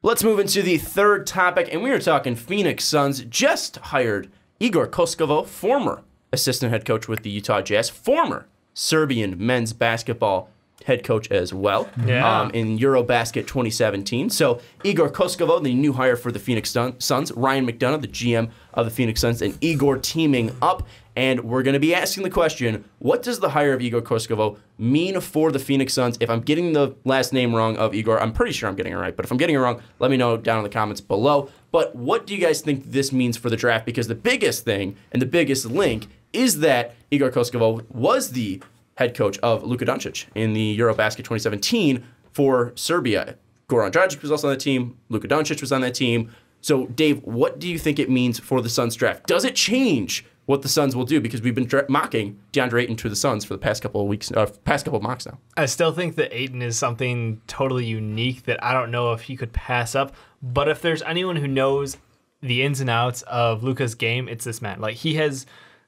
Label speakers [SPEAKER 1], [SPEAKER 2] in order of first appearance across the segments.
[SPEAKER 1] Let's move into the third topic, and we are talking Phoenix Suns just hired Igor Kokoskov, former assistant head coach with the Utah Jazz, former Serbian men's basketball head coach as well in Eurobasket 2017. So Igor Kokoskov, the new hire for the Phoenix Suns, Ryan McDonough, the GM of the Phoenix Suns, and Igor teaming up. And we're going to be asking the question, what does the hire of Igor Kokoskov mean for the Phoenix Suns? If I'm getting the last name wrong of Igor, I'm pretty sure I'm getting it right. But if I'm getting it wrong, let me know down in the comments below. But what do you guys think this means for the draft? Because the biggest thing and the biggest link is that Igor Kokoskov was the head coach of Luka Doncic in the Eurobasket 2017 for Serbia. Goran Dragic was also on that team. Luka Doncic was on that team. So, Dave, what do you think it means for the Suns draft? Does it change what the Suns will do? Because we've been mocking DeAndre Ayton to the Suns for the past couple of weeks, past couple of mocks now.
[SPEAKER 2] I still think that Ayton is something totally unique that I don't know if he could pass up. But if there's anyone who knows the ins and outs of Luka's game, it's this man. Like, he has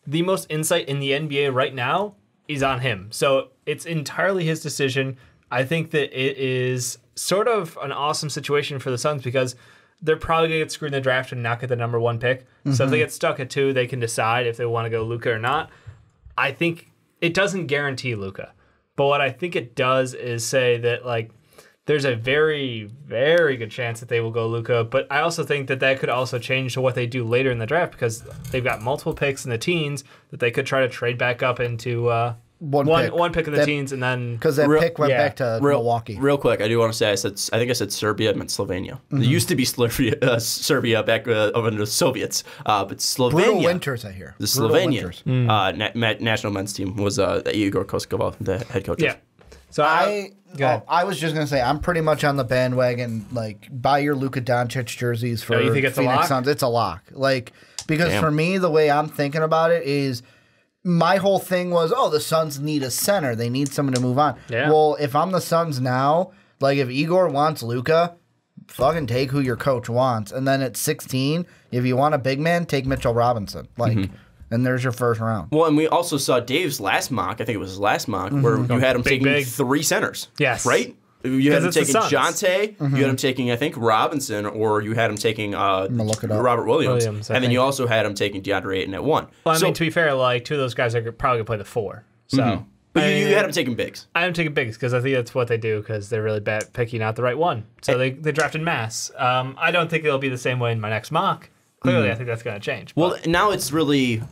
[SPEAKER 2] the most insight in the NBA right now is on him. So it's entirely his decision. I think that it is sort of an awesome situation for the Suns because they're probably going to get screwed in the draft and not get the number 1 pick. Mm-hmm. So if they get stuck at 2, they can decide if they want to go Luka or not. I think it doesn't guarantee Luka. But what I think it does is say that, like, there's a very, very good chance that they will go Luka. But I also think that that could also change to what they do later in the draft because they've got multiple picks in the teens that they could try to trade back up into one pick in the teens and then...
[SPEAKER 3] Because that pick went back to Milwaukee.
[SPEAKER 1] Real quick, I do want to say, I think I said Serbia, I meant Slovenia. Mm-hmm. It used to be Serbia back under the Soviets, but Slovenia...
[SPEAKER 3] Brutal winters, I hear.
[SPEAKER 1] The Slovenian national men's team was Igor Kokoskov, the head coach.
[SPEAKER 2] Yeah. So
[SPEAKER 3] I was just going to say, I'm pretty much on the bandwagon, like, buy your Luka Doncic jerseys for
[SPEAKER 2] you think it's
[SPEAKER 3] Phoenix
[SPEAKER 2] a lock?
[SPEAKER 3] Suns. It's a lock. Like, because for me, the way I'm thinking about it is... My whole thing was, the Suns need a center. They need someone to move on. Yeah. Well, if I'm the Suns now, like if Igor wants Luka, fucking take who your coach wants. And then at 16, if you want a big man, take Mitchell Robinson. Like, and there's your first round.
[SPEAKER 1] Well, and we also saw Dave's last mock, I think it was his last mock, where you had him taking 3 centers.
[SPEAKER 2] Yes.
[SPEAKER 1] Right? You had him taking Jonte, you had him taking, I think, Robinson, or you had him taking Robert Williams. And then you also had him taking DeAndre Ayton at 1.
[SPEAKER 2] Well, I mean, to be fair, like 2 of those guys are probably going to play the 4. So,
[SPEAKER 1] But you had him taking bigs.
[SPEAKER 2] I am taking bigs because I think that's what they do because they're really bad at picking out the right one. So they drafted mass. I don't think it'll be the same way in my next mock. Clearly, I think that's going to change.
[SPEAKER 1] Well, now it's really...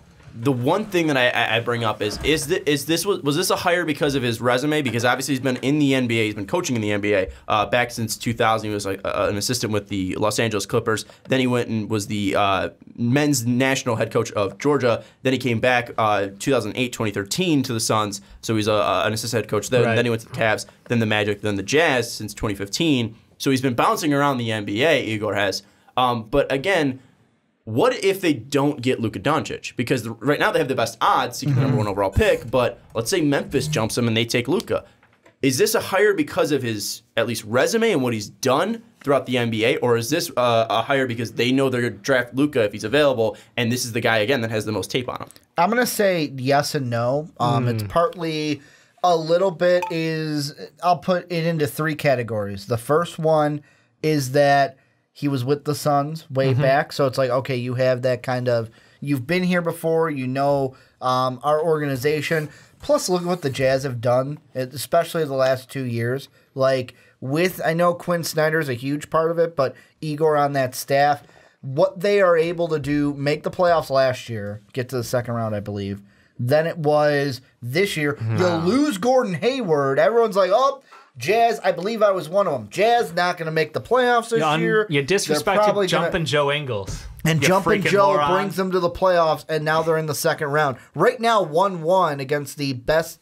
[SPEAKER 1] The one thing that I bring up was this a hire because of his resume? Because obviously he's been in the NBA, he's been coaching in the NBA back since 2000. He was like an assistant with the Los Angeles Clippers. Then he went and was the men's national head coach of Georgia. Then he came back 2008, 2013 to the Suns. So he's an assistant head coach. Then he went to the Cavs, then the Magic, then the Jazz since 2015. So he's been bouncing around the NBA, Igor has. But again... What if they don't get Luka Doncic? Because right now they have the best odds to get the number 1 overall pick, but let's say Memphis jumps him and they take Luka. Is this a hire because of his, at least, resume and what he's done throughout the NBA, or is this a hire because they know they're going to draft Luka if he's available, and this is the guy, again, that has the most tape on him?
[SPEAKER 3] I'm going to say yes and no. It's partly a little bit I'll put it into 3 categories. The first one is that he was with the Suns way back, so it's like, okay, you have that kind of, you've been here before, you know our organization. Plus, look at what the Jazz have done, especially the last 2 years. Like, I know Quinn Snyder's a huge part of it, but Igor on that staff, what they are able to do, make the playoffs last year, get to the second round, I believe. Then it was this year. You lose Gordon Hayward. Everyone's like, Jazz, I believe I was one of them. Jazz not going to make the playoffs this year.
[SPEAKER 2] You disrespected Jumpin' Joe Ingles.
[SPEAKER 3] And Jumpin' Joe brings them to the playoffs, and now they're in the second round. Right now, 1-1 against the best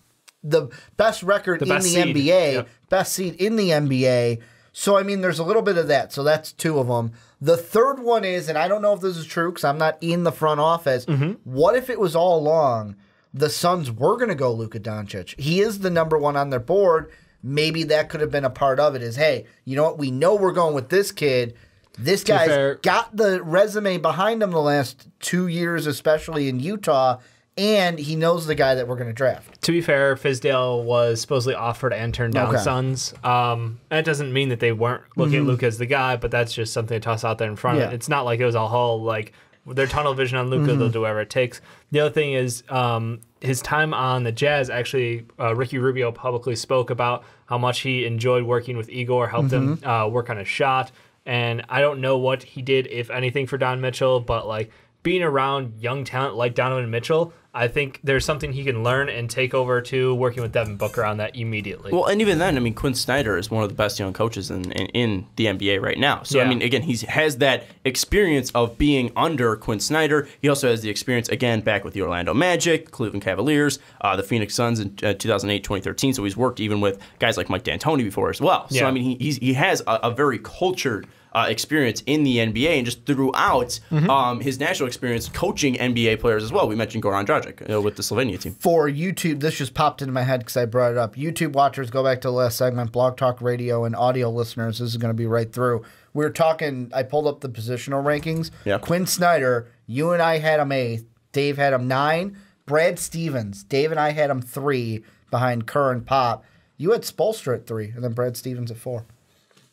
[SPEAKER 3] record in the NBA, best seed in the NBA. So, I mean, there's a little bit of that. So that's 2 of them. The third one is, and I don't know if this is true because I'm not in the front office, what if it was all along the Suns were going to go Luka Doncic? He is the number 1 on their board. Maybe that could have been a part of it is, hey, you know what? We know we're going with this kid. This guy's got the resume behind him the last 2 years, especially in Utah, and he knows the guy that we're going to draft.
[SPEAKER 2] To be fair, Fizdale was supposedly offered and turned down Suns. That doesn't mean that they weren't looking at Luka as the guy, but that's just something to toss out there in front of it. It's not like it was a whole, like, their tunnel vision on Luka, they'll do whatever it takes. The other thing is his time on the Jazz, actually, Ricky Rubio publicly spoke about how much he enjoyed working with Igor, helped him work on his shot. And I don't know what he did, if anything, for Don Mitchell, but, like, being around young talent like Donovan Mitchell, I think there's something he can learn and take over to working with Devin Booker on that immediately.
[SPEAKER 1] Well, and even then, I mean, Quinn Snyder is one of the best young coaches in the NBA right now. So, I mean, again, he has that experience of being under Quinn Snyder. He also has the experience, again, back with the Orlando Magic, Cleveland Cavaliers, the Phoenix Suns in 2008, 2013. So he's worked even with guys like Mike D'Antoni before as well. So, I mean, he has a very cultured experience in the NBA and just throughout his national experience coaching NBA players as well. We mentioned Goran Dragic with the Slovenia team.
[SPEAKER 3] For YouTube, this just popped into my head because I brought it up. YouTube watchers, go back to the last segment, Blog Talk Radio, and audio listeners, this is going to be right through. We were talking, I pulled up the positional rankings.
[SPEAKER 1] Yep.
[SPEAKER 3] Quinn Snyder, you and I had him 8th. Dave had him 9. Brad Stevens, Dave and I had him 3 behind Kerr and Pop. You had Spoelstra at 3, and then Brad Stevens at 4.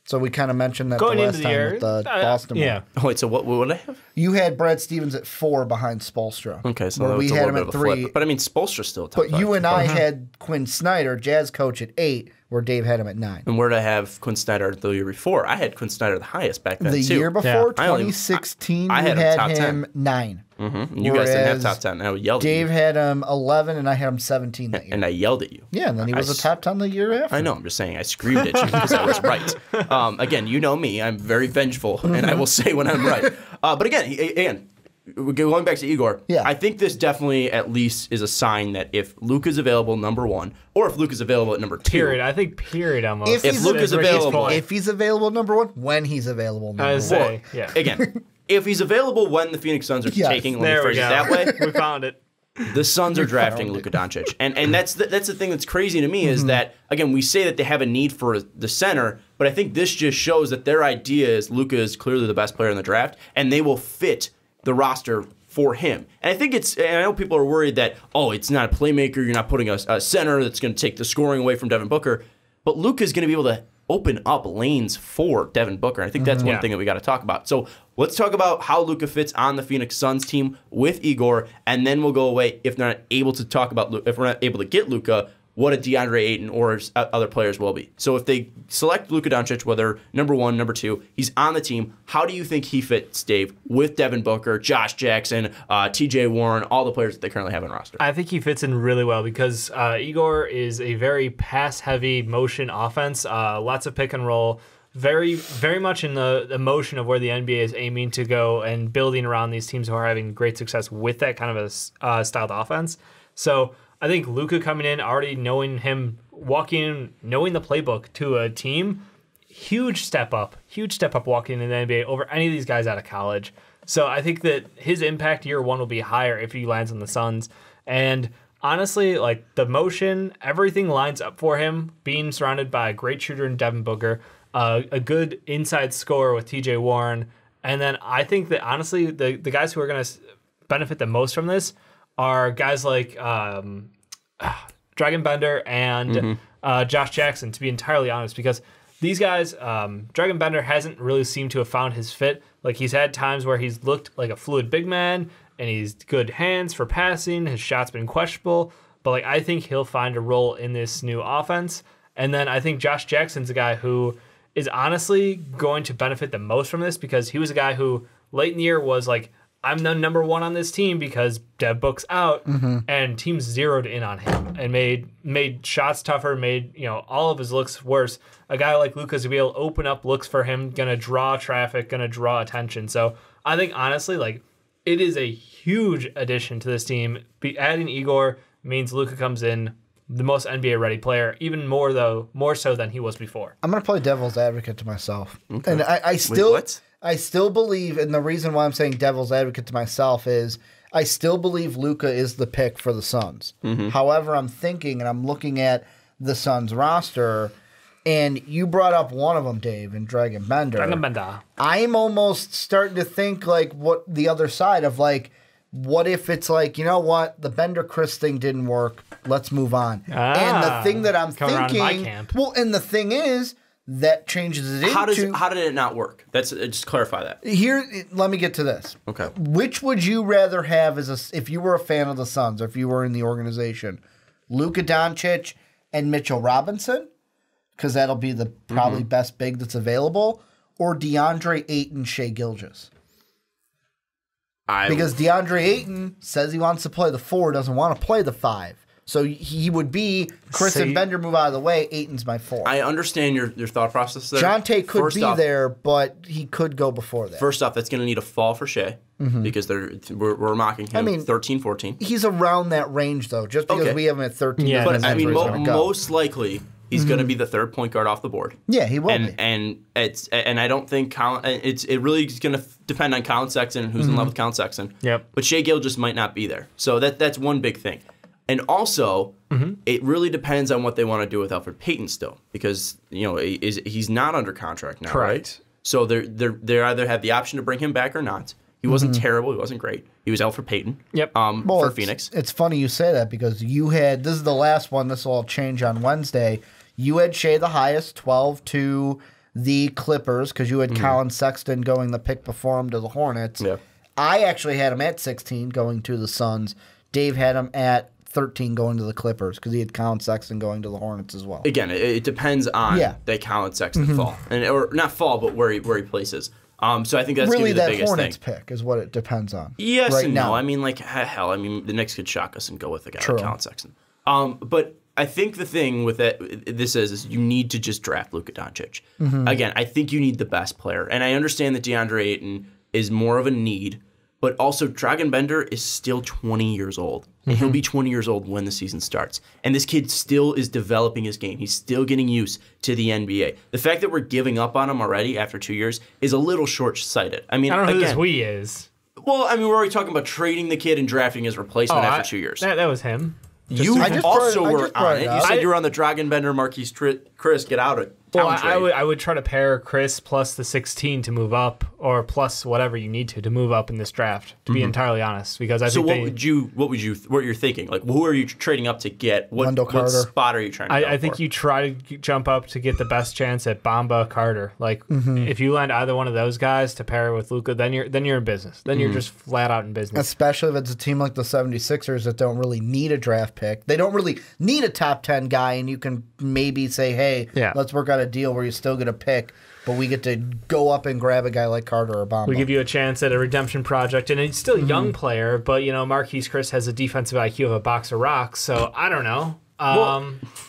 [SPEAKER 3] So we kind of mentioned that
[SPEAKER 2] going
[SPEAKER 3] the last
[SPEAKER 2] into the
[SPEAKER 3] time
[SPEAKER 2] year,
[SPEAKER 3] with the Boston one.
[SPEAKER 1] Oh, wait, so what would I have?
[SPEAKER 3] You had Brad Stevens at 4 behind Spoelstra.
[SPEAKER 1] Okay, so
[SPEAKER 3] where we had him at 3.
[SPEAKER 1] Flip. But I mean, Spoelstra's still top
[SPEAKER 3] But
[SPEAKER 1] 5.
[SPEAKER 3] you and I had Quinn Snyder, Jazz coach, at 8, where Dave had him at 9.
[SPEAKER 1] And where did I have Quinn Snyder the year before? I had Quinn Snyder the highest back then,
[SPEAKER 3] The
[SPEAKER 1] too.
[SPEAKER 3] year before,
[SPEAKER 1] I
[SPEAKER 3] 2016,
[SPEAKER 1] I
[SPEAKER 3] you
[SPEAKER 1] had
[SPEAKER 3] had
[SPEAKER 1] him top
[SPEAKER 3] him 9.
[SPEAKER 1] You guys didn't have top 10. I yelled
[SPEAKER 3] Dave
[SPEAKER 1] at you.
[SPEAKER 3] had him 11, and I had him 17 that year.
[SPEAKER 1] And I yelled at you.
[SPEAKER 3] Yeah, and then he was a top 10 the year after.
[SPEAKER 1] I know. I'm just saying I screamed at you because I was right. Again, you know me. I'm very vengeful, and I will say when I'm right. But again, going back to Igor, I think this definitely at least is a sign that if Luka's available, number 1, or if Luka's available at number 2.
[SPEAKER 2] Period. I think period almost.
[SPEAKER 1] If Luka's available.
[SPEAKER 3] If he's available, number 1, when he's available, number 1.
[SPEAKER 2] Well, yeah.
[SPEAKER 1] Again, if he's available when the Phoenix Suns are taking, let me phrase it that way.
[SPEAKER 2] We found it.
[SPEAKER 1] The Suns are drafting Luka Doncic. And that's the thing that's crazy to me is that, again, we say that they have a need for the center, but I think this just shows that their idea is Luka is clearly the best player in the draft, and they will fit the roster for him. And I think and I know people are worried that, it's not a playmaker, you're not putting a center that's going to take the scoring away from Devin Booker, but Luka is going to be able to open up lanes for Devin Booker. I think that's one thing that we got to talk about. So let's talk about how Luka fits on the Phoenix Suns team with Igor, and then we'll go away if we're not able to talk about if we're not able to get Luka, what a DeAndre Ayton or other players will be. So if they select Luka Doncic, whether number 1, number 2, he's on the team, how do you think he fits, Dave, with Devin Booker, Josh Jackson, TJ Warren, all the players that they currently have on roster?
[SPEAKER 2] I think he fits in really well because Igor is a very pass-heavy motion offense, lots of pick and roll, very, very much in the motion of where the NBA is aiming to go and building around these teams who are having great success with that kind of a styled offense. So I think Luka coming in, already knowing him, walking in, knowing the playbook to a team, huge step up walking in the NBA over any of these guys out of college. So I think that his impact year 1 will be higher if he lands on the Suns. And honestly, like the motion, everything lines up for him, being surrounded by a great shooter in Devin Booker, a good inside scorer with TJ Warren. And then I think that honestly, the guys who are going to benefit the most from this are guys like Dragon Bender and Josh Jackson, to be entirely honest, because these guys, Dragon Bender hasn't really seemed to have found his fit. Like he's had times where he's looked like a fluid big man and he's good hands for passing. His shot's been questionable, but like I think he'll find a role in this new offense. And then I think Josh Jackson's a guy who is honestly going to benefit the most from this because he was a guy who late in the year was like, I'm the number 1 on this team because Dev Book's out, and teams zeroed in on him and made shots tougher, made all of his looks worse. A guy like Luka's to be able to open up looks for him, gonna draw traffic, gonna draw attention. So I think honestly, like it is a huge addition to this team. Adding Igor means Luka comes in the most NBA ready player, even more so than he was before.
[SPEAKER 3] I'm gonna play devil's advocate to myself, and I
[SPEAKER 1] Wait, what?
[SPEAKER 3] I still believe, and the reason why I'm saying devil's advocate to myself is I still believe Luka is the pick for the Suns. However, I'm thinking and I'm looking at the Suns roster, and you brought up one of them, Dave, and Dragon Bender.
[SPEAKER 2] Dragon Bender.
[SPEAKER 3] I'm almost starting to think like what the other side of like What if it's like, you know what, the Bender-Chris thing didn't work, let's move on. And the thing that I'm
[SPEAKER 2] coming around in my
[SPEAKER 3] thinking,
[SPEAKER 2] camp.
[SPEAKER 3] well, and the thing is, that changes it into...
[SPEAKER 1] How did it not work? That's just clarify that.
[SPEAKER 3] Here, let me get to this.
[SPEAKER 1] Okay.
[SPEAKER 3] Which would you rather have if you were a fan of the Suns, or if you were in the organization? Luka Doncic and Mitchell Robinson, because that'll be the probably best big that's available, or DeAndre Ayton, Shai Gilgeous? Because DeAndre Ayton says he wants to play the 4, doesn't want to play the 5. So he would be Chris and Bender move out of the way. Ayton's my 4.
[SPEAKER 1] I understand your thought process there.
[SPEAKER 3] Jonte could be there, but he could go before that.
[SPEAKER 1] First off, that's going to need a fall for Shai because we're mocking him 13, 14.
[SPEAKER 3] He's around that range, though, just because we have him at 13.
[SPEAKER 2] Yeah,
[SPEAKER 1] but I mean, most likely he's going to be the third point guard off the board.
[SPEAKER 3] Yeah, he will be.
[SPEAKER 1] And I don't think it really is going to depend on Colin Sexton and who's in love with Colin Sexton.
[SPEAKER 2] Yep.
[SPEAKER 1] But Shai Gilgeous might not be there. So that's one big thing. And also, it really depends on what they want to do with Elfrid Payton still, because he's not under contract now, right? So they either have the option to bring him back or not. He wasn't terrible. He wasn't great. He was Elfrid Payton.
[SPEAKER 2] Yep.
[SPEAKER 1] For Phoenix.
[SPEAKER 3] It's funny you say that because this is the last one. This will all change on Wednesday. You had Shai the highest, 12 to the Clippers, because you had Colin Sexton going the pick before him to the Hornets.
[SPEAKER 1] Yeah.
[SPEAKER 3] I actually had him at 16 going to the Suns. Dave had him at 13 going to the Clippers because he had Colin Sexton going to the Hornets as well.
[SPEAKER 1] Again, it depends on that Colin Sexton fall, or not fall, but where he places. So I think that's
[SPEAKER 3] really
[SPEAKER 1] going to be the biggest
[SPEAKER 3] Hornets
[SPEAKER 1] thing.
[SPEAKER 3] pick is what it depends on.
[SPEAKER 1] Yes
[SPEAKER 3] right
[SPEAKER 1] and
[SPEAKER 3] now.
[SPEAKER 1] no. I mean, the Knicks could shock us and go with a guy like Colin Sexton. But I think the thing with this is you need to just draft Luka Doncic. Again, I think you need the best player, and I understand that DeAndre Ayton is more of a need. But also, Dragan Bender is still 20 years old. And he'll be 20 years old when the season starts. And this kid still is developing his game. He's still getting used to the NBA. The fact that we're giving up on him already after 2 years is a little short-sighted. I mean,
[SPEAKER 2] I don't know who this we is.
[SPEAKER 1] Well, I mean, we're already talking about trading the kid and drafting his replacement after 2 years.
[SPEAKER 2] That was him.
[SPEAKER 1] You also were on it. You said you were on the Dragan Bender, Marquise Chris, get out of it.
[SPEAKER 2] Well, I would try to pair Chris plus the 16 to move up, or plus whatever you need to move up in this draft. To be entirely honest, because I think
[SPEAKER 1] what you're thinking? Like, who are you trading up to get? What spot are you trying to go
[SPEAKER 2] I think you try to jump up to get the best chance at Bamba Carter. Like, if you land either one of those guys to pair with Luka, then you're in business. Then you're just flat out in business.
[SPEAKER 3] Especially if it's a team like the 76ers that don't really need a draft pick. They don't really need a top 10 guy, and you can maybe say, hey, let's work out a deal where you still get a pick, but we get to go up and grab a guy like Carter or Bamba.
[SPEAKER 2] We give you a chance at a redemption project, and he's still a young player, but Marquise Chris has a defensive IQ of a box of rocks, so I don't know.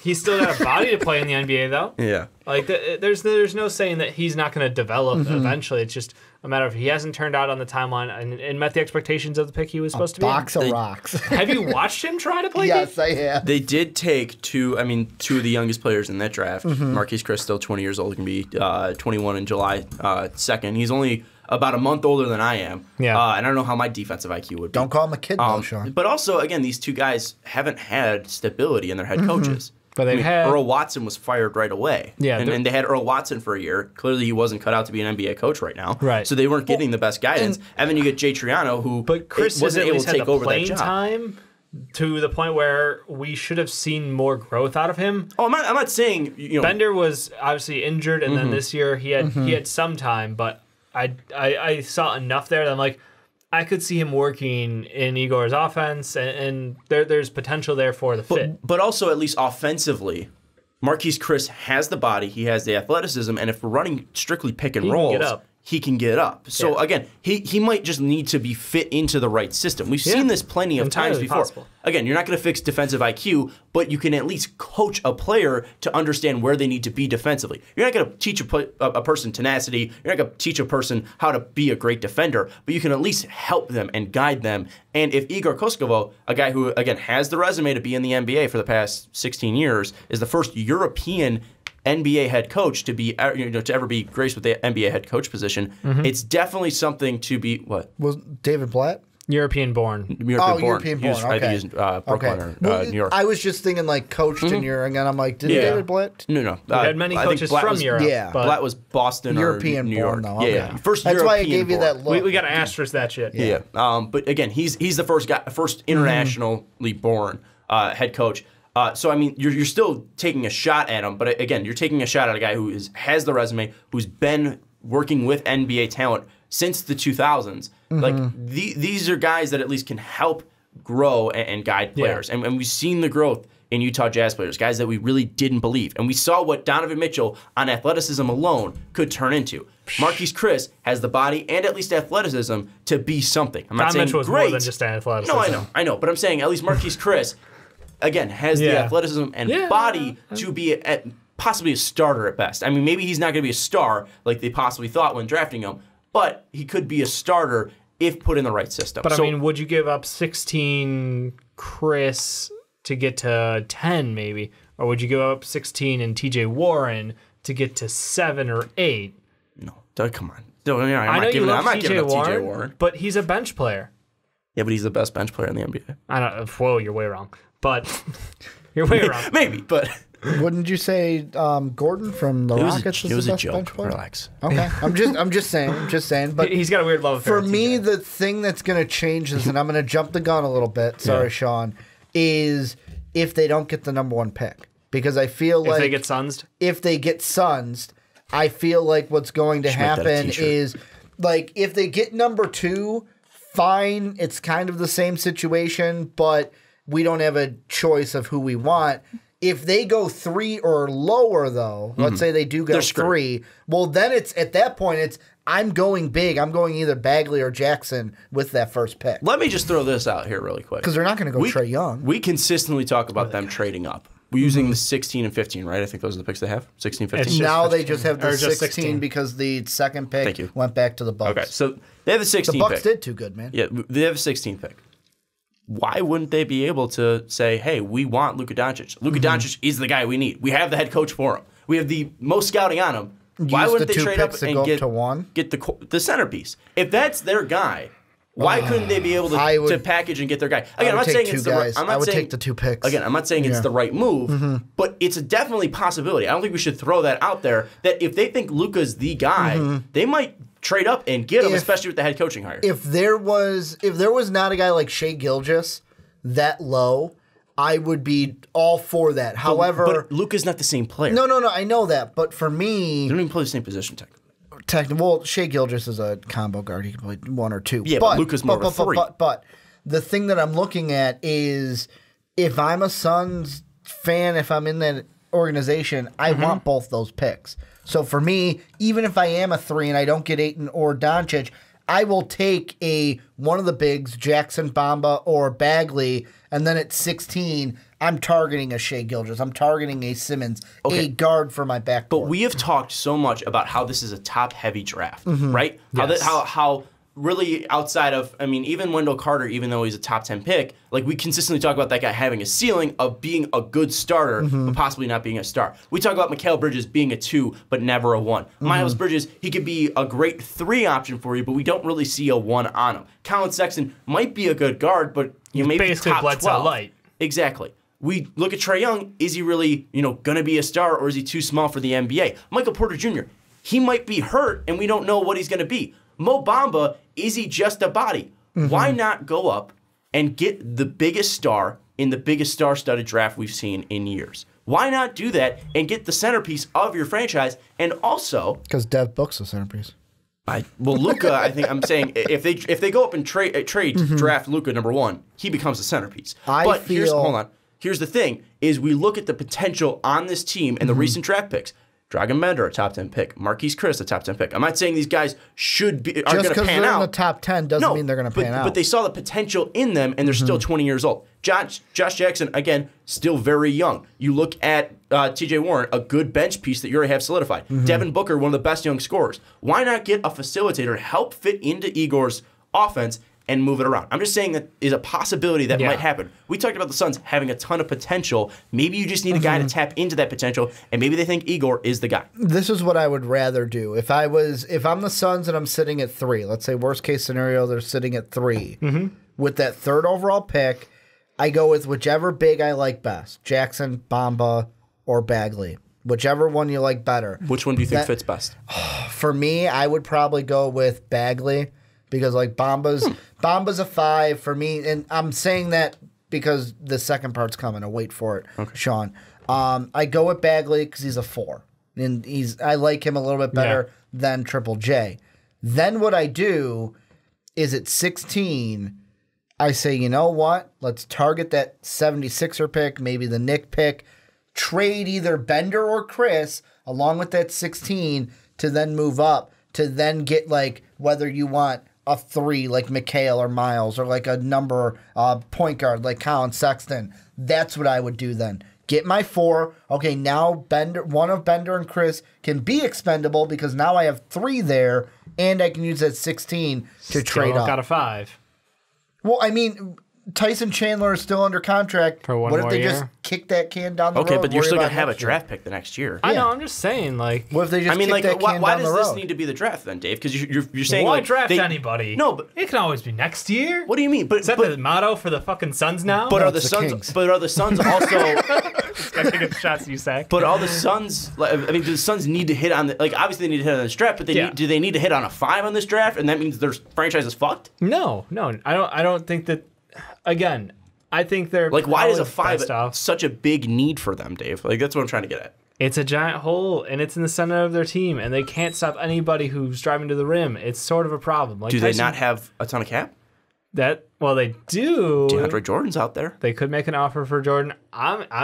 [SPEAKER 2] He's still got a body to play in the NBA, though.
[SPEAKER 1] Yeah.
[SPEAKER 2] Like, there's no saying that he's not going to develop eventually. It's just a matter of he hasn't turned out on the timeline and met the expectations of the pick he was supposed to be.
[SPEAKER 3] Box of rocks.
[SPEAKER 2] Have you watched him try to play?
[SPEAKER 3] Yes, I have.
[SPEAKER 1] They did take two of the youngest players in that draft. Marquise Chris, still 20 years old, can be 21 in July 2nd. He's only about a month older than I am. Yeah. And I don't know how my defensive IQ would be.
[SPEAKER 3] Don't call him a kid, though, Sean.
[SPEAKER 1] But also, again, these two guys haven't had stability in their head coaches.
[SPEAKER 2] But had
[SPEAKER 1] Earl Watson was fired right away. Yeah, and they had Earl Watson for a year. Clearly, he wasn't cut out to be an NBA coach right now.
[SPEAKER 2] Right.
[SPEAKER 1] So they weren't getting the best guidance. And then you get Jay Triano, who wasn't able to take over that job.
[SPEAKER 2] Time to the point where we should have seen more growth out of him.
[SPEAKER 1] Oh, I'm not saying
[SPEAKER 2] Bender was obviously injured, and then this year he had some time, but I saw enough there that I'm like, I could see him working in Igor's offense, and there's potential there for the fit.
[SPEAKER 1] But also, at least offensively, Marquise Chris has the body, he has the athleticism, and if we're running strictly pick and rolls, he can get up. So again, he might just need to be fit into the right system. We've seen this plenty of times before. Possible. Again, you're not going to fix defensive IQ, but you can at least coach a player to understand where they need to be defensively. You're not going to teach a person tenacity. You're not going to teach a person how to be a great defender, but you can at least help them and guide them. And if Igor Kokoskov, a guy who, again, has the resume to be in the NBA for the past 16 years, is the first European NBA head coach to be to ever be graced with the NBA head coach position, it's definitely something to be what
[SPEAKER 3] was David Blatt?
[SPEAKER 2] European-born.
[SPEAKER 3] European-born,
[SPEAKER 1] I think he's Brooklyn or New York.
[SPEAKER 3] I was just thinking like coached in Europe, and I'm like, did David Blatt?
[SPEAKER 1] No.
[SPEAKER 2] We had many coaches from Europe.
[SPEAKER 3] Yeah.
[SPEAKER 2] but
[SPEAKER 1] Blatt was Boston
[SPEAKER 3] European
[SPEAKER 1] or New York.
[SPEAKER 3] born, though.
[SPEAKER 1] Yeah,
[SPEAKER 3] Okay.
[SPEAKER 1] first
[SPEAKER 3] That's
[SPEAKER 1] European
[SPEAKER 3] why I gave you that look.
[SPEAKER 2] we got to asterisk that shit.
[SPEAKER 1] Yeah. But again, he's the first internationally born head coach. So I mean, you're still taking a shot at him, but again, you're taking a shot at a guy who has the resume, who's been working with NBA talent since the 2000s. Like these are guys that at least can help grow and guide players, and we've seen the growth in Utah Jazz players, guys that we really didn't believe, and we saw what Donovan Mitchell on athleticism alone could turn into. Marquise Chris has the body and at least athleticism to be something. I'm not saying
[SPEAKER 2] Mitchell was
[SPEAKER 1] great.
[SPEAKER 2] more than just athleticism.
[SPEAKER 1] No, I know, but I'm saying at least Marquise Chris, again, has the athleticism and body to be possibly a starter at best. I mean, maybe he's not going to be a star like they possibly thought when drafting him, but he could be a starter if put in the right system.
[SPEAKER 2] But I mean, would you give up 16 Chris to get to 10 maybe? Or would you give up 16 and TJ Warren to get to 7 or 8?
[SPEAKER 1] No, come on. No, I'm
[SPEAKER 2] I know
[SPEAKER 1] not
[SPEAKER 2] you
[SPEAKER 1] giving
[SPEAKER 2] love
[SPEAKER 1] up
[SPEAKER 2] TJ
[SPEAKER 1] TJ Warren.
[SPEAKER 2] but he's a bench player.
[SPEAKER 1] Yeah, but he's the best bench player in the NBA.
[SPEAKER 2] I don't. Whoa, you're way wrong. But you're way wrong.
[SPEAKER 1] Maybe, but
[SPEAKER 3] Wouldn't you say Gordon from the Rockets
[SPEAKER 1] it was
[SPEAKER 3] the
[SPEAKER 1] a
[SPEAKER 3] best bench
[SPEAKER 1] joke.
[SPEAKER 3] player?
[SPEAKER 1] Relax.
[SPEAKER 3] Okay, I'm just saying. But
[SPEAKER 2] He's got a weird love affair
[SPEAKER 3] for
[SPEAKER 2] with
[SPEAKER 3] me,
[SPEAKER 2] TJ.
[SPEAKER 3] the thing that's going to change this, and I'm going to jump the gun a little bit. Sorry, Sean, is if they don't get the number 1 pick, because I feel like
[SPEAKER 2] if they get sunsed,
[SPEAKER 3] I feel like what's going to
[SPEAKER 1] Should make that a
[SPEAKER 3] happen
[SPEAKER 1] t-shirt.
[SPEAKER 3] is like if they get number 2, fine, it's kind of the same situation, but we don't have a choice of who we want. If they go 3 or lower, though, let's say they do go 3, well, then it's at that point, it's I'm going big. I'm going either Bagley or Jackson with that first pick.
[SPEAKER 1] Let me just throw this out here really quick.
[SPEAKER 3] Because they're not going to go Trae Young.
[SPEAKER 1] We consistently talk about them trading up. We're using the 16 and 15, right? I think those are the picks they have. 16, 15.
[SPEAKER 2] It's
[SPEAKER 3] Now
[SPEAKER 2] 15.
[SPEAKER 3] they just have the
[SPEAKER 2] Or just
[SPEAKER 3] 16
[SPEAKER 2] 16.
[SPEAKER 3] because the second
[SPEAKER 1] Thank
[SPEAKER 3] pick
[SPEAKER 1] you.
[SPEAKER 3] went back to the Bucks.
[SPEAKER 1] Okay, so they have the 16
[SPEAKER 3] The Bucks
[SPEAKER 1] pick.
[SPEAKER 3] did too good, man.
[SPEAKER 1] Yeah, they have a 16 pick. Why wouldn't they be able to say, hey, we want Luka Doncic. Luka Doncic is the guy we need. We have the head coach for him. We have the most scouting on him. Why
[SPEAKER 3] Use
[SPEAKER 1] wouldn't
[SPEAKER 3] the
[SPEAKER 1] they
[SPEAKER 3] 2
[SPEAKER 1] trade up
[SPEAKER 3] picks to
[SPEAKER 1] and
[SPEAKER 3] go
[SPEAKER 1] get,
[SPEAKER 3] up to 1?
[SPEAKER 1] get the centerpiece? If that's their guy, why couldn't they be able to package and get their guy? Again, I'm not saying it's the right.
[SPEAKER 3] I would take the 2 picks.
[SPEAKER 1] Again, I'm not saying it's the right move, but it's a definitely possibility. I don't think we should throw that out there. That if they think Luka's the guy, they might trade up and get him, especially with the head coaching hire.
[SPEAKER 3] If there was not a guy like Shea Gilgeous that low, I would be all for that. However,
[SPEAKER 1] but Luka's not the same player.
[SPEAKER 3] no, I know that. But for me,
[SPEAKER 1] They don't even play the same position technically.
[SPEAKER 3] well, Shea Gilgeous is a combo guard. He can play 1 or 2.
[SPEAKER 1] Yeah, but Luka's more of a 3.
[SPEAKER 3] But the thing that I'm looking at is if I'm a Suns fan, if I'm in that organization, I want both those picks. So for me, even if I am a 3 and I don't get Ayton or Doncic, I will take one of the bigs, Jackson, Bamba, or Bagley, and then at 16, I'm targeting a Shea Gilgeous. I'm targeting a Simmons, a guard for my backcourt.
[SPEAKER 1] But we have talked so much about how this is a top-heavy draft, right?
[SPEAKER 2] Yes.
[SPEAKER 1] How really outside of, I mean, even Wendell Carter, even though he's a top 10 pick, like we consistently talk about that guy having a ceiling of being a good starter, but possibly not being a star. We talk about Mikal Bridges being a 2, but never a 1. Miles Bridges, he could be a great 3 option for you, but we don't really see a 1 on him. Colin Sexton might be a good guard, but maybe
[SPEAKER 2] basically
[SPEAKER 1] top
[SPEAKER 2] Bledsoe
[SPEAKER 1] 12.
[SPEAKER 2] light.
[SPEAKER 1] Exactly. We look at Trae Young. Is he really, going to be a star, or is he too small for the NBA? Michael Porter Jr., he might be hurt, and we don't know what he's going to be. Mo Bamba, is he just a body? Why not go up and get the biggest star in the biggest star-studded draft we've seen in years? Why not do that and get the centerpiece of your franchise? And also,
[SPEAKER 3] because Dev Book's the centerpiece.
[SPEAKER 1] Luka, I think I'm saying if they go up and trade draft Luka number 1, he becomes the centerpiece. Here's the thing: is we look at the potential on this team and the recent draft picks. Dragan Bender, a top 10 pick. Marquise Chris, a top 10 pick. I'm not saying these guys are going to pan out.
[SPEAKER 3] Just because they're in the top 10 doesn't mean they're going to pan out.
[SPEAKER 1] But they saw the potential in them, and they're still 20 years old. Josh Jackson, again, still very young. You look at TJ Warren, a good bench piece that you already have solidified. Devin Booker, one of the best young scorers. Why not get a facilitator to help fit into Igor's offense and move it around. I'm just saying that is a possibility that might happen. We talked about the Suns having a ton of potential. Maybe you just need a guy to tap into that potential, and maybe they think Igor is the guy.
[SPEAKER 3] This is what I would rather do. If I'm the Suns and I'm sitting at 3, let's say worst case scenario, they're sitting at 3. With that 3rd overall pick, I go with whichever big I like best. Jackson, Bamba, or Bagley. Whichever one you like better.
[SPEAKER 1] Which one do you think fits best?
[SPEAKER 3] For me, I would probably go with Bagley because like Bamba's a 5 for me, and I'm saying that because the second part's coming. I'll wait for it, Sean. I go with Bagley because he's a 4, and I like him a little bit better than Triple J. Then what I do is at 16, I say, you know what? Let's target that 76er pick, maybe the Nick pick. Trade either Bender or Chris along with that 16 to then move up to then get like whether you want a 3 like Mikhail or Miles or like a number point guard like Colin Sexton. That's what I would do then. Get my 4. Okay, now one of Bender and Chris can be expendable because now I have 3 there and I can use that 16 to trade up.
[SPEAKER 2] Got a 5.
[SPEAKER 3] Well, I mean, Tyson Chandler is still under contract.
[SPEAKER 2] For one
[SPEAKER 3] what if
[SPEAKER 2] more
[SPEAKER 3] they
[SPEAKER 2] year?
[SPEAKER 3] just kick that can down the road?
[SPEAKER 1] Okay, but you're still
[SPEAKER 3] going
[SPEAKER 1] going to have a draft pick the next year.
[SPEAKER 2] I know, I'm just saying, like...
[SPEAKER 3] What if they just kick that can
[SPEAKER 1] why
[SPEAKER 3] down the
[SPEAKER 1] does this
[SPEAKER 3] road?
[SPEAKER 1] need to be the draft then, Dave? Because you're saying
[SPEAKER 2] why
[SPEAKER 1] like...
[SPEAKER 2] draft anybody?
[SPEAKER 1] No, but...
[SPEAKER 2] It can always be next year.
[SPEAKER 1] What do you mean?
[SPEAKER 2] Is that the motto for the fucking Suns now?
[SPEAKER 1] But
[SPEAKER 3] No,
[SPEAKER 1] are the
[SPEAKER 3] it's the
[SPEAKER 1] Suns?
[SPEAKER 3] Kings.
[SPEAKER 1] But are the Suns also?
[SPEAKER 2] I think it's shots you sack.
[SPEAKER 1] But all the Suns, like, I mean, do the Suns need to hit on the, like, obviously they need to hit on this draft, but do they need to hit on a 5 on this draft, and that means their franchise is fucked?
[SPEAKER 2] No, I don't think that. Again, I think they're
[SPEAKER 1] Like, why is a
[SPEAKER 2] probably
[SPEAKER 1] 5
[SPEAKER 2] best off.
[SPEAKER 1] such a big need for them, Dave? Like, that's what I'm trying to get at.
[SPEAKER 2] It's a giant hole, and it's in the center of their team, and they can't stop anybody who's driving to the rim. It's sort of a problem. Like
[SPEAKER 1] Do they not have a ton of cap?
[SPEAKER 2] Well, they do.
[SPEAKER 1] DeAndre Jordan's out there.
[SPEAKER 2] They could make an offer for Jordan.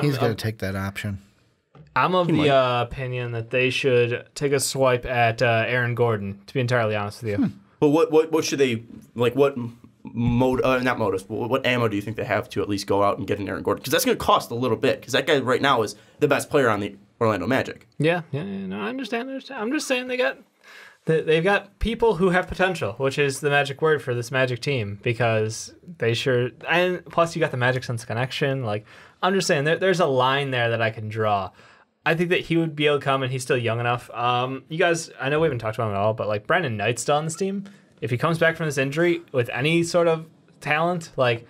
[SPEAKER 3] He's going to take that option.
[SPEAKER 2] I'm of the opinion that they should take a swipe at Aaron Gordon. To be entirely honest with you.
[SPEAKER 1] But what should they like? What not motive? What ammo do you think they have to at least go out and get an Aaron Gordon? Because that's going to cost a little bit. Because that guy right now is the best player on the Orlando Magic.
[SPEAKER 2] Yeah. No, I understand. I'm just saying they've got people who have potential, which is the magic word for this Magic team, because and plus you got the Magic Suns connection. Like, I'm just saying there's a line there that I can draw. I think that he would be able to come, and he's still young enough. You guys, I know we haven't talked about him at all, but like Brandon Knight's still on this team. If he comes back from this injury with any sort of talent, like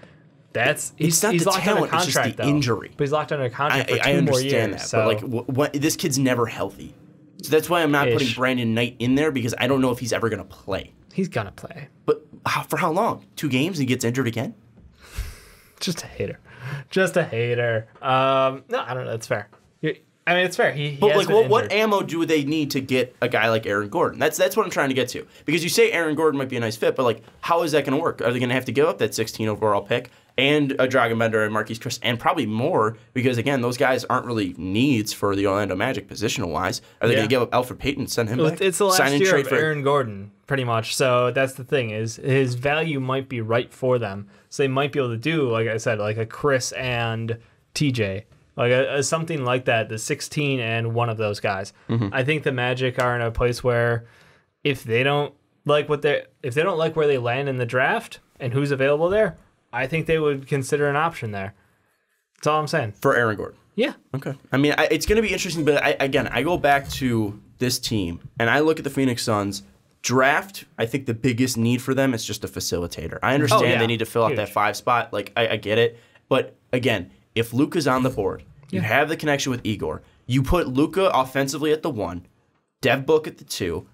[SPEAKER 2] he's locked under contract,
[SPEAKER 1] it's just the
[SPEAKER 2] though.
[SPEAKER 1] injury.
[SPEAKER 2] But he's locked under contract for 2 more years.
[SPEAKER 1] I understand that, but like this kid's never healthy, so that's why I'm not putting Brandon Knight in there, because I don't know if he's ever going to play.
[SPEAKER 2] He's gonna play,
[SPEAKER 1] but for how long? 2 games and he gets injured again?
[SPEAKER 2] Just a hater. No, I don't know. That's fair. I mean, it's fair.
[SPEAKER 1] But like, what ammo do they need to get a guy like Aaron Gordon? That's what I'm trying to get to. Because you say Aaron Gordon might be a nice fit, but like, how is that going to work? Are they going to have to give up that 16 overall pick and a Dragan Bender and Marquise Chris and probably more? Because again, those guys aren't really needs for the Orlando Magic positional wise. Are they going to give up Alfred Payton, send him back?
[SPEAKER 2] It's the last year of Aaron Gordon, pretty much. So that's the thing, is his value might be right for them. So they might be able to do, like I said, like a Chris and TJ. Like something like that, the 16 and one of those guys. Mm-hmm. I think the Magic are in a place where if they don't like where they land in the draft and who's available there, I think they would consider an option there. That's all I'm saying.
[SPEAKER 1] For Aaron Gordon.
[SPEAKER 2] Yeah.
[SPEAKER 1] Okay. I mean, it's going to be interesting, but I go back to this team and I look at the Phoenix Suns. Draft, I think the biggest need for them is just a facilitator. I understand they need to fill out that 5 spot. Like, I get it. But again, if Luka's on the board, you have the connection with Igor. You put Luka offensively at the 1, Dev Book at the 2,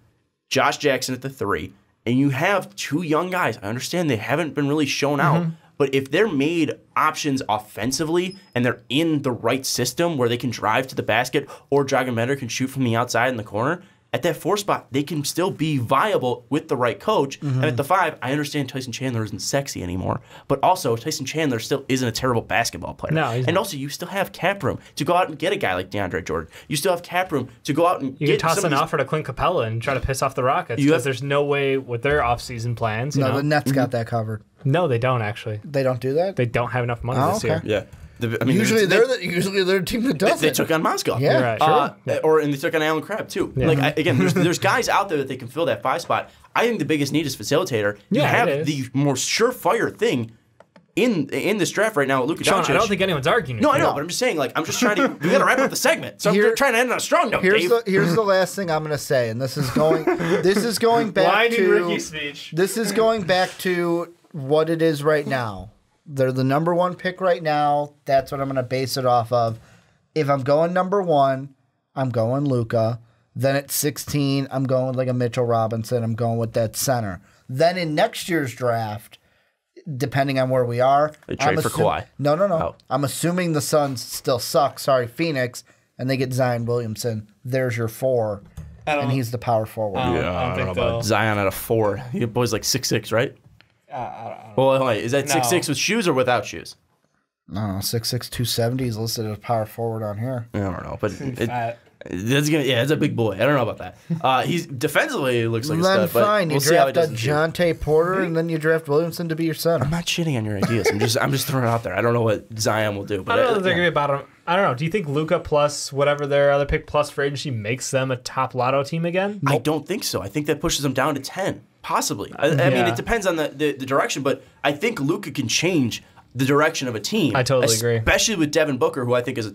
[SPEAKER 1] Josh Jackson at the 3, and you have 2 young guys. I understand they haven't been really shown out, but if they're made options offensively and they're in the right system where they can drive to the basket or Dragan Bender can shoot from the outside in the corner, at that 4 spot, they can still be viable with the right coach. And at the 5, I understand Tyson Chandler isn't sexy anymore, but also Tyson Chandler still isn't a terrible basketball player.
[SPEAKER 2] No, he's not.
[SPEAKER 1] Also, you still have cap room to go out and get a guy like DeAndre Jordan. You still have cap room to go out and
[SPEAKER 2] you
[SPEAKER 1] get
[SPEAKER 2] can toss an offer to Clint Capella and try to piss off the Rockets, because there's no way with their offseason plans.
[SPEAKER 3] The Nets got that covered.
[SPEAKER 2] No, they don't actually.
[SPEAKER 3] They don't do that?
[SPEAKER 2] They don't have enough money this year.
[SPEAKER 1] Yeah.
[SPEAKER 3] Usually they're the team that does
[SPEAKER 1] They
[SPEAKER 3] it.
[SPEAKER 1] took on Moscow.
[SPEAKER 3] Yeah,
[SPEAKER 2] right.
[SPEAKER 1] And they took on Alan Crabb, too. Yeah. Like, again, there's guys out there that they can fill that 5 spot. I think the biggest need is facilitator. You
[SPEAKER 2] Yeah,
[SPEAKER 1] have
[SPEAKER 2] it is.
[SPEAKER 1] the more surefire thing in this draft right now with Luka
[SPEAKER 2] Sean,
[SPEAKER 1] Doncic.
[SPEAKER 2] I don't think anyone's arguing.
[SPEAKER 1] No,
[SPEAKER 2] with
[SPEAKER 1] I know,
[SPEAKER 2] you.
[SPEAKER 1] but I'm just saying, like, I'm just trying to. We got to wrap up the segment, so
[SPEAKER 3] Here-
[SPEAKER 1] I'm trying to end on a strong note. Dave.
[SPEAKER 3] Here's the last thing I'm gonna say, and this is going back
[SPEAKER 2] Whining
[SPEAKER 3] to
[SPEAKER 2] Ricky speech.
[SPEAKER 3] This is going back to what it is right now. They're the number 1 pick right now. That's what I'm gonna base it off of. If I'm going number 1, I'm going Luka. Then at 16, I'm going with like a Mitchell Robinson. I'm going with that center. Then in next year's draft, depending on where we are,
[SPEAKER 1] They trade for Kawhi.
[SPEAKER 3] No.
[SPEAKER 1] Oh.
[SPEAKER 3] I'm assuming the Suns still suck. Sorry, Phoenix, and they get Zion Williamson. There's your 4, and he's the power forward.
[SPEAKER 2] I don't
[SPEAKER 1] I don't
[SPEAKER 2] think
[SPEAKER 1] know
[SPEAKER 2] they'll-
[SPEAKER 1] about Zion at a 4. Your boy's like 6'6", right? Well, wait, is that 6'6" with shoes or without shoes?
[SPEAKER 3] No, 6'6", 270 is listed as power forward on here.
[SPEAKER 1] I don't know, but
[SPEAKER 2] Fat.
[SPEAKER 1] it's a big boy. I don't know about that. He's defensively he looks like a
[SPEAKER 3] Then
[SPEAKER 1] stud, but
[SPEAKER 3] fine, you
[SPEAKER 1] we'll see how he
[SPEAKER 3] draft
[SPEAKER 1] does.
[SPEAKER 3] a Jonte Porter, and then you draft Williamson to be your center.
[SPEAKER 1] I'm not shitting on your ideas. I'm just throwing it out there. I don't know what Zion will do, but
[SPEAKER 2] I don't know if they're going to be about him. I don't know. Do you think Luka plus whatever their other pick plus free agency makes them a top lotto team again?
[SPEAKER 1] I don't think so. I think that pushes them down to 10, possibly. I mean,
[SPEAKER 2] Yeah.
[SPEAKER 1] it depends on the direction, but I think Luka can change the direction of a team.
[SPEAKER 2] I totally agree.
[SPEAKER 1] Especially with Devin Booker, who I think is a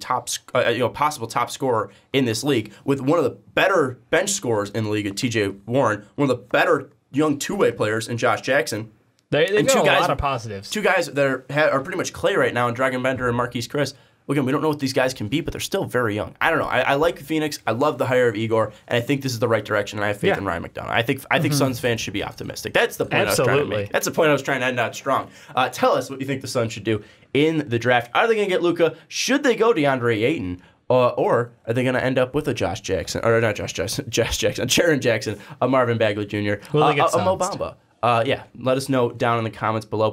[SPEAKER 1] possible top scorer in this league, with one of the better bench scorers in the league, T.J. Warren, one of the better young two-way players in Josh Jackson.
[SPEAKER 2] They've
[SPEAKER 1] And
[SPEAKER 2] got
[SPEAKER 1] two
[SPEAKER 2] a
[SPEAKER 1] guys-
[SPEAKER 2] lot of positives.
[SPEAKER 1] Two guys that are pretty much clay right now, in Dragon Bender and Marquise Chris. Again, we don't know what these guys can be, but they're still very young. I don't know. I like Phoenix. I love the hire of Igor, and I think this is the right direction, and I have faith in Ryan McDonough. I think Suns fans should be optimistic. That's the point I was trying to
[SPEAKER 2] Absolutely.
[SPEAKER 1] make. That's the point I was trying to end out strong. Tell us what you think the Suns should do in the draft. Are they going to get Luka? Should they go DeAndre Ayton? Or are they going to end up with a Josh Jackson, or not Josh Jackson, Jaren Jackson, a Marvin Bagley Jr.,
[SPEAKER 2] Will they get
[SPEAKER 1] a Mo
[SPEAKER 2] Suns?
[SPEAKER 1] Bamba? Yeah, let us know down in the comments below.